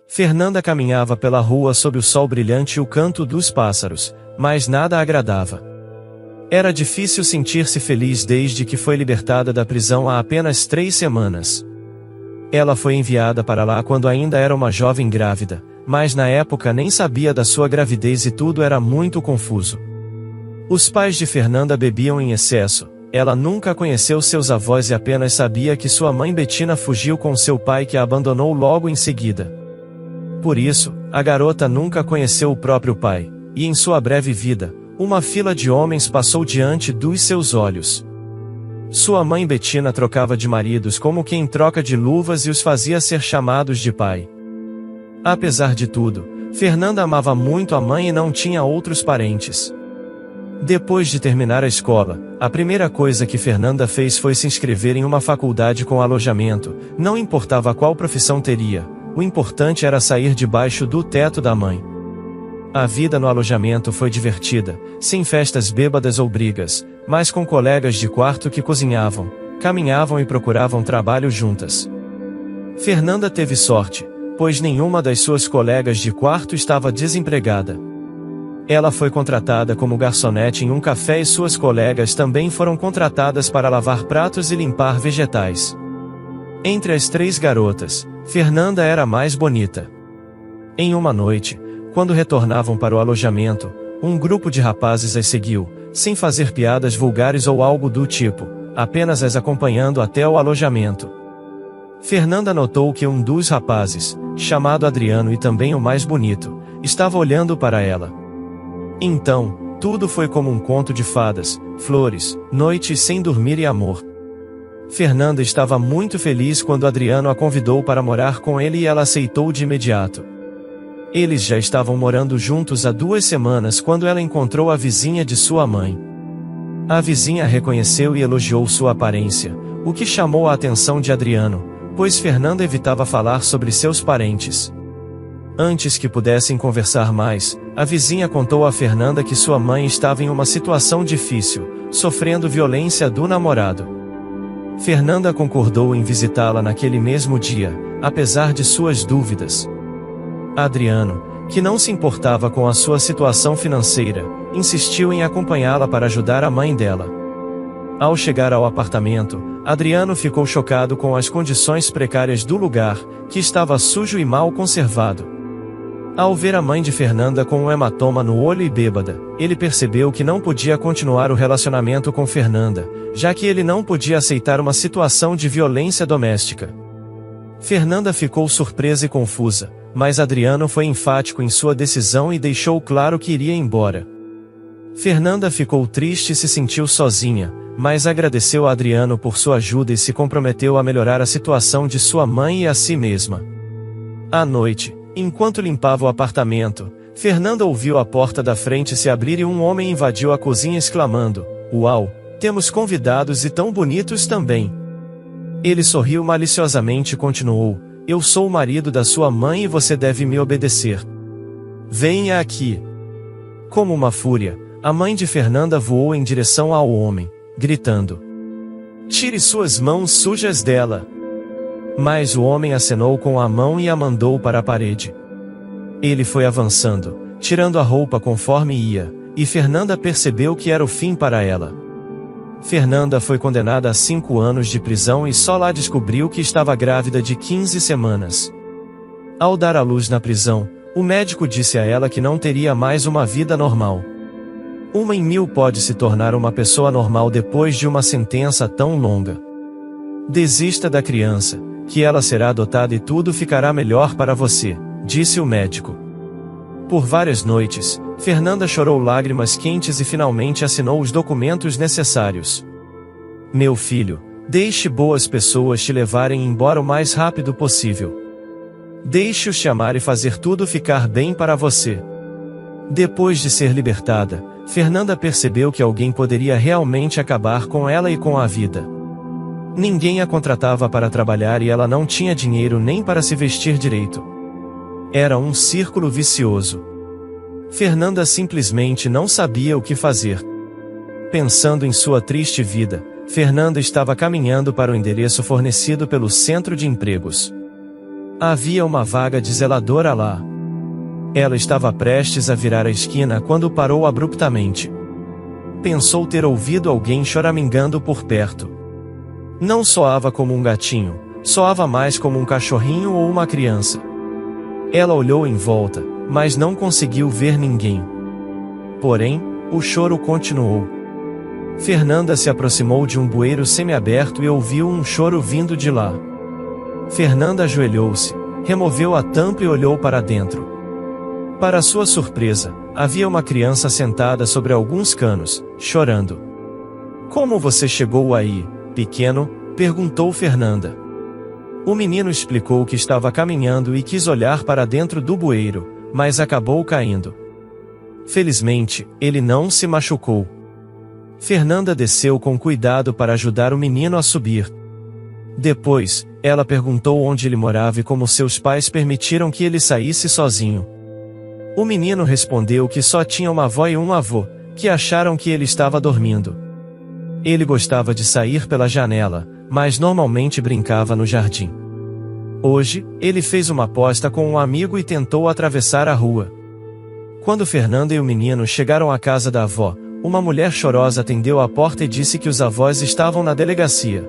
Fernanda caminhava pela rua sob o sol brilhante e o canto dos pássaros, mas nada a agradava. Era difícil sentir-se feliz desde que foi libertada da prisão há apenas 3 semanas. Ela foi enviada para lá quando ainda era uma jovem grávida, mas na época nem sabia da sua gravidez e tudo era muito confuso. Os pais de Fernanda bebiam em excesso, ela nunca conheceu seus avós e apenas sabia que sua mãe Betina fugiu com seu pai que a abandonou logo em seguida. Por isso, a garota nunca conheceu o próprio pai, e em sua breve vida, uma fila de homens passou diante dos seus olhos. Sua mãe Betina trocava de maridos como quem troca de luvas e os fazia ser chamados de pai. Apesar de tudo, Fernanda amava muito a mãe e não tinha outros parentes. Depois de terminar a escola, a primeira coisa que Fernanda fez foi se inscrever em uma faculdade com alojamento, não importava qual profissão teria, o importante era sair debaixo do teto da mãe. A vida no alojamento foi divertida, sem festas bêbadas ou brigas, mas com colegas de quarto que cozinhavam, caminhavam e procuravam trabalho juntas. Fernanda teve sorte, pois nenhuma das suas colegas de quarto estava desempregada. Ela foi contratada como garçonete em um café e suas colegas também foram contratadas para lavar pratos e limpar vegetais. Entre as 3 garotas, Fernanda era a mais bonita. Em uma noite, quando retornavam para o alojamento, um grupo de rapazes as seguiu, sem fazer piadas vulgares ou algo do tipo, apenas as acompanhando até o alojamento. Fernanda notou que um dos rapazes, chamado Adriano e também o mais bonito, estava olhando para ela. Então, tudo foi como um conto de fadas, flores, noites sem dormir e amor. Fernanda estava muito feliz quando Adriano a convidou para morar com ele e ela aceitou de imediato. Eles já estavam morando juntos há 2 semanas quando ela encontrou a vizinha de sua mãe. A vizinha a reconheceu e elogiou sua aparência, o que chamou a atenção de Adriano, pois Fernanda evitava falar sobre seus parentes. Antes que pudessem conversar mais, a vizinha contou a Fernanda que sua mãe estava em uma situação difícil, sofrendo violência do namorado. Fernanda concordou em visitá-la naquele mesmo dia, apesar de suas dúvidas. Adriano, que não se importava com a sua situação financeira, insistiu em acompanhá-la para ajudar a mãe dela. Ao chegar ao apartamento, Adriano ficou chocado com as condições precárias do lugar, que estava sujo e mal conservado. Ao ver a mãe de Fernanda com um hematoma no olho e bêbada, ele percebeu que não podia continuar o relacionamento com Fernanda, já que ele não podia aceitar uma situação de violência doméstica. Fernanda ficou surpresa e confusa, mas Adriano foi enfático em sua decisão e deixou claro que iria embora. Fernanda ficou triste e se sentiu sozinha, mas agradeceu a Adriano por sua ajuda e se comprometeu a melhorar a situação de sua mãe e a si mesma. À noite, enquanto limpava o apartamento, Fernanda ouviu a porta da frente se abrir e um homem invadiu a cozinha exclamando: "Uau, temos convidados e tão bonitos também." Ele sorriu maliciosamente e continuou: "Eu sou o marido da sua mãe e você deve me obedecer. Venha aqui." Como uma fúria, a mãe de Fernanda voou em direção ao homem, gritando: "Tire suas mãos sujas dela." Mas o homem acenou com a mão e a mandou para a parede. Ele foi avançando, tirando a roupa conforme ia, e Fernanda percebeu que era o fim para ela. Fernanda foi condenada a 5 anos de prisão e só lá descobriu que estava grávida de 15 semanas. Ao dar à luz na prisão, o médico disse a ela que não teria mais uma vida normal. 1 em 1000 pode se tornar uma pessoa normal depois de uma sentença tão longa. Desista da criança, que ela será adotada e tudo ficará melhor para você, disse o médico. Por várias noites, Fernanda chorou lágrimas quentes e finalmente assinou os documentos necessários. "Meu filho, deixe boas pessoas te levarem embora o mais rápido possível. Deixe-os te amar e fazer tudo ficar bem para você." Depois de ser libertada, Fernanda percebeu que alguém poderia realmente acabar com ela e com a vida. Ninguém a contratava para trabalhar e ela não tinha dinheiro nem para se vestir direito. Era um círculo vicioso. Fernanda simplesmente não sabia o que fazer. Pensando em sua triste vida, Fernanda estava caminhando para o endereço fornecido pelo centro de empregos. Havia uma vaga de zeladora lá. Ela estava prestes a virar a esquina quando parou abruptamente. Pensou ter ouvido alguém choramingando por perto. Não soava como um gatinho, soava mais como um cachorrinho ou uma criança. Ela olhou em volta, mas não conseguiu ver ninguém. Porém, o choro continuou. Fernanda se aproximou de um bueiro semiaberto e ouviu um choro vindo de lá. Fernanda ajoelhou-se, removeu a tampa e olhou para dentro. Para sua surpresa, havia uma criança sentada sobre alguns canos, chorando. "Como você chegou aí, pequeno?" perguntou Fernanda. O menino explicou que estava caminhando e quis olhar para dentro do bueiro, mas acabou caindo. Felizmente, ele não se machucou. Fernanda desceu com cuidado para ajudar o menino a subir. Depois, ela perguntou onde ele morava e como seus pais permitiram que ele saísse sozinho. O menino respondeu que só tinha uma avó e um avô, que acharam que ele estava dormindo. Ele gostava de sair pela janela, mas normalmente brincava no jardim. Hoje, ele fez uma aposta com um amigo e tentou atravessar a rua. Quando Fernanda e o menino chegaram à casa da avó, uma mulher chorosa atendeu à porta e disse que os avós estavam na delegacia.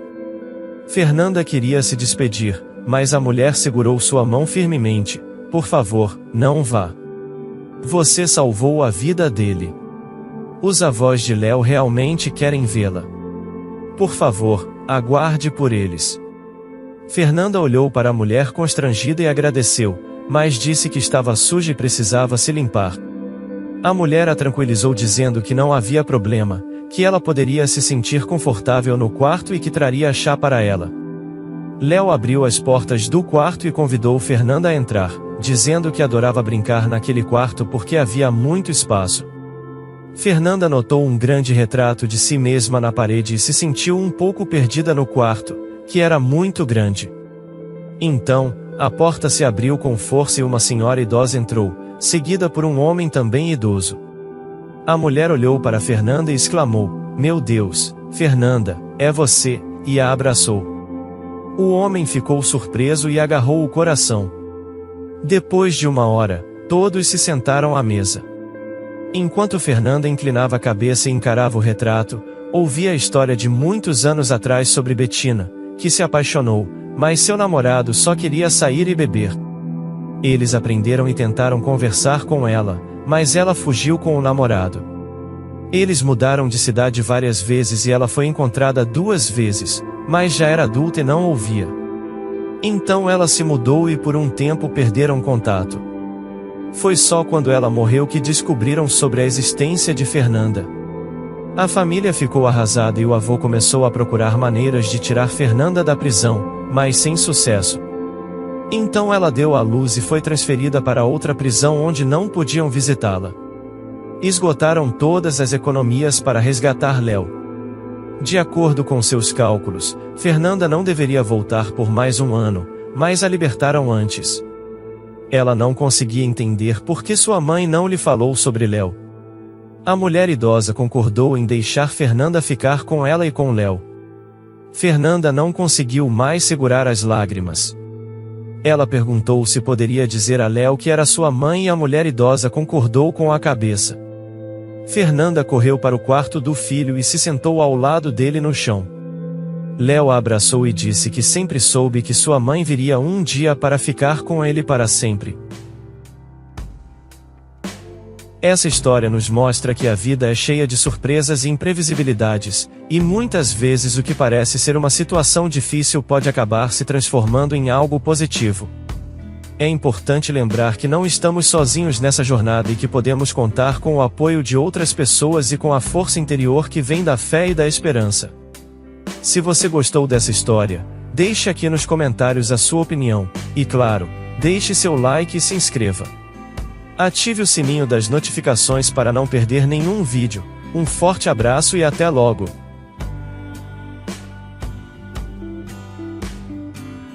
Fernanda queria se despedir, mas a mulher segurou sua mão firmemente. "Por favor, não vá. Você salvou a vida dele. Os avós de Léo realmente querem vê-la. Por favor, aguarde por eles." Fernanda olhou para a mulher constrangida e agradeceu, mas disse que estava suja e precisava se limpar. A mulher a tranquilizou dizendo que não havia problema, que ela poderia se sentir confortável no quarto e que traria chá para ela. Léo abriu as portas do quarto e convidou Fernanda a entrar, dizendo que adorava brincar naquele quarto porque havia muito espaço. Fernanda notou um grande retrato de si mesma na parede e se sentiu um pouco perdida no quarto, que era muito grande. Então, a porta se abriu com força e uma senhora idosa entrou, seguida por um homem também idoso. A mulher olhou para Fernanda e exclamou: "Meu Deus, Fernanda, é você", e a abraçou. O homem ficou surpreso e agarrou o coração. Depois de uma hora, todos se sentaram à mesa. Enquanto Fernanda inclinava a cabeça e encarava o retrato, ouvia a história de muitos anos atrás sobre Bettina, que se apaixonou, mas seu namorado só queria sair e beber. Eles aprenderam e tentaram conversar com ela, mas ela fugiu com o namorado. Eles mudaram de cidade várias vezes e ela foi encontrada 2 vezes, mas já era adulta e não ouvia. Então ela se mudou e por um tempo perderam contato. Foi só quando ela morreu que descobriram sobre a existência de Fernanda. A família ficou arrasada e o avô começou a procurar maneiras de tirar Fernanda da prisão, mas sem sucesso. Então ela deu à luz e foi transferida para outra prisão onde não podiam visitá-la. Esgotaram todas as economias para resgatar Léo. De acordo com seus cálculos, Fernanda não deveria voltar por mais um ano, mas a libertaram antes. Ela não conseguia entender por que sua mãe não lhe falou sobre Léo. A mulher idosa concordou em deixar Fernanda ficar com ela e com Léo. Fernanda não conseguiu mais segurar as lágrimas. Ela perguntou se poderia dizer a Léo que era sua mãe e a mulher idosa concordou com a cabeça. Fernanda correu para o quarto do filho e se sentou ao lado dele no chão. Léo a abraçou e disse que sempre soube que sua mãe viria um dia para ficar com ele para sempre. Essa história nos mostra que a vida é cheia de surpresas e imprevisibilidades, e muitas vezes o que parece ser uma situação difícil pode acabar se transformando em algo positivo. É importante lembrar que não estamos sozinhos nessa jornada e que podemos contar com o apoio de outras pessoas e com a força interior que vem da fé e da esperança. Se você gostou dessa história, deixe aqui nos comentários a sua opinião, e claro, deixe seu like e se inscreva. Ative o sininho das notificações para não perder nenhum vídeo. Um forte abraço e até logo!